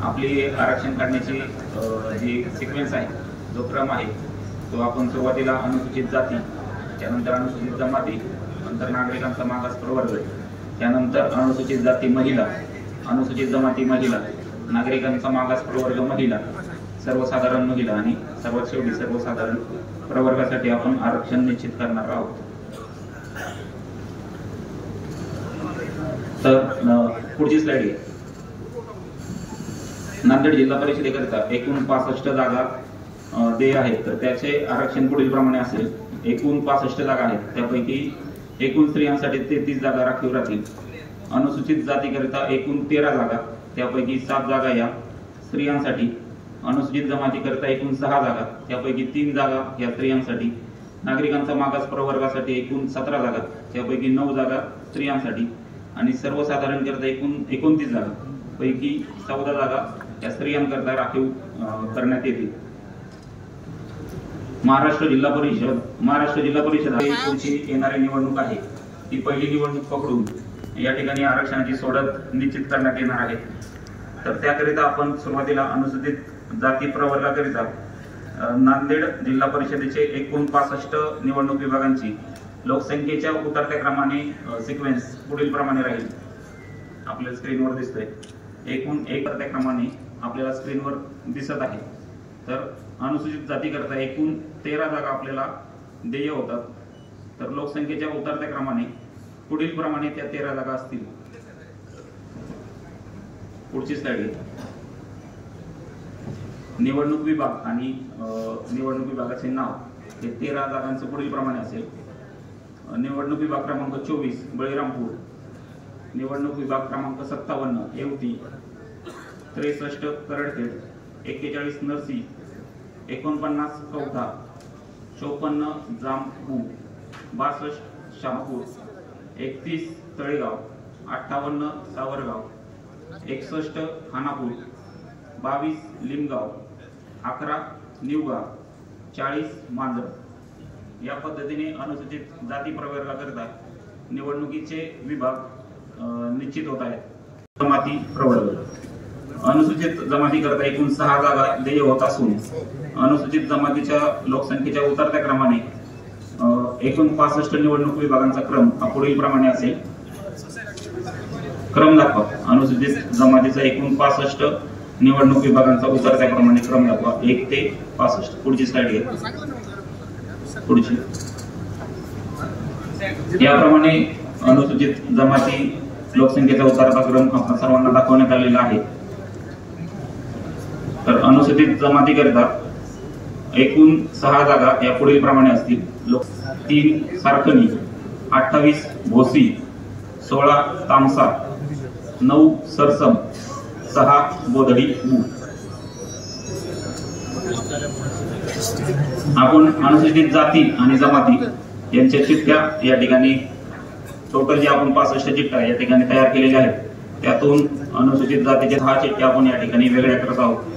आपली आरक्षण काढण्याची जी सिक्वेन्स आहे, जो क्रम आहे, तो आपण सुरुवातीला अनुसूचित जाती, त्यानंतर अनुसूचित जमाती, नंतर नागरिकांचा मागास प्रवर्ग, त्यानंतर अनुसूचित जाती महिला, अनुसूचित जमाती महिला, नागरिकांचा मागास प्रवर्ग महिला, सर्वसाधारण महिला आणि सर्वात शेवटी सर्वसाधारण प्रवर्गासाठी आपण आरक्षण निश्चित करणार आहोत. तर पुढची स्लाइड आहे. नांदेड जिल्हा परिषदेकरिता एकूण 65 जागा देय आहेत. तर त्याचे आरक्षण पुढील प्रमाणे असेल. एकूण 65 जागा आहेत, त्यापैकी एकूण स्त्रियांसाठी 33 जागा राखीव राहतील. अनुसूचित जातीकरिता एकूण 13 जागा, त्यापैकी 7 जागा या स्त्रियांसाठी. अनुसूचित जमातीकरिता एकूण 6 जागा, त्यापैकी 3 जागा या स्त्रियांसाठी. नागरिकांचा मागास प्रवर्गासाठी एकूण 17 जागा, त्यापैकी 9 जागा स्त्रियांसाठी. आणि सर्वसाधारण करता एकूण 29 जागा, पैकी 14 जागा या स्त्रियांकरता राखीव करण्यात येतील. महाराष्ट्र जिल्हा परिषद ही पुढची येणारी निवडणूक आहे. ती पहिली निवडणूक पकडून या ठिकाणी आरक्षणाची सोडत निश्चित करण्यात येणार आहे. तर त्याकरिता आपण सुरुवातीला अनुसूचित जाती प्रवर्गाकरिता नांदेड जिल्हा परिषदेचे एकूण 65 निवडणूक विभागांची लोकसंख्येच्या उतरत्या क्रमाने सिक्वेन्स पुढील प्रमाणे राहील. आपल्या स्क्रीनवर दिसतंय. एकूण एक उतरत्या क्रमाने आपल्याला स्क्रीनवर दिसत आहे. तर अनुसूचित जातीकरता एकूण 13 जागा आपल्याला देय होतात. तर लोकसंख्येच्या उतरत्या क्रमाने पुढील प्रमाणे त्या 13 जागा असतील. पुढची स्लाइड आहे. निवडणूक विभाग आणि निवडणूक विभागाचे नाव हे 13 जागांचं पुढील प्रमाणे असेल. निवडणूक विभाग क्रमांक 24 बळीरामपूर, निवडणूक विभाग क्रमांक 57 येवती, 63 करडखेड, 41 नरसी, 49 कौठा, 54 जामपूर, 62 शहापूर, 31 तळेगाव, 58 सावरगाव, 61 खानापूर, 22 लिमगाव, 11 निवगाव, 40 मांजर. या पद्धतीने अनुसूचित जाती प्रवर्गाकरिता निवडणुकीचे विभाग निश्चित होत आहेत. जमाती प्रवर्ग. अनुसूचित जमातीकरता एकूण 6 जागा देय होत असून अनुसूचित जमातीच्या लोकसंख्येच्या उतरत्या क्रमाने एकूण 65 निवडणूक विभागांचा क्रम पुढील प्रमाणे असेल. क्रम दाखवा. अनुसूचित जमातीचा एकूण 65 निवडणूक विभागांचा उतरत्या क्रमाने क्रम दाखवा 1 ते 65. पुढची स्लाइड घ्या. पुढची. याप्रमाणे अनुसूचित जमाती लोकसंख्येचा उतरता क्रम आपण सर्वांना दाखवण्यात आलेला आहे. तर अनुसूचित जमातीकरिता एकूण 6 जागा या पुढील प्रमाणे असतील. 3 सारखणी, 28 भोसी, 16 तामसा, 9 सरसम, 6 बोधडी. आपण अनुसूचित जाती आणि जमाती यांच्या चिठ्ठ्या या ठिकाणी टोटल जे आपण 65 चिठ्ठ्या या ठिकाणी तयार केलेल्या आहेत, त्यातून अनुसूचित जातीच्या 10 चिठ्ठ्या आपण या ठिकाणी वेगळ्या करत आहोत.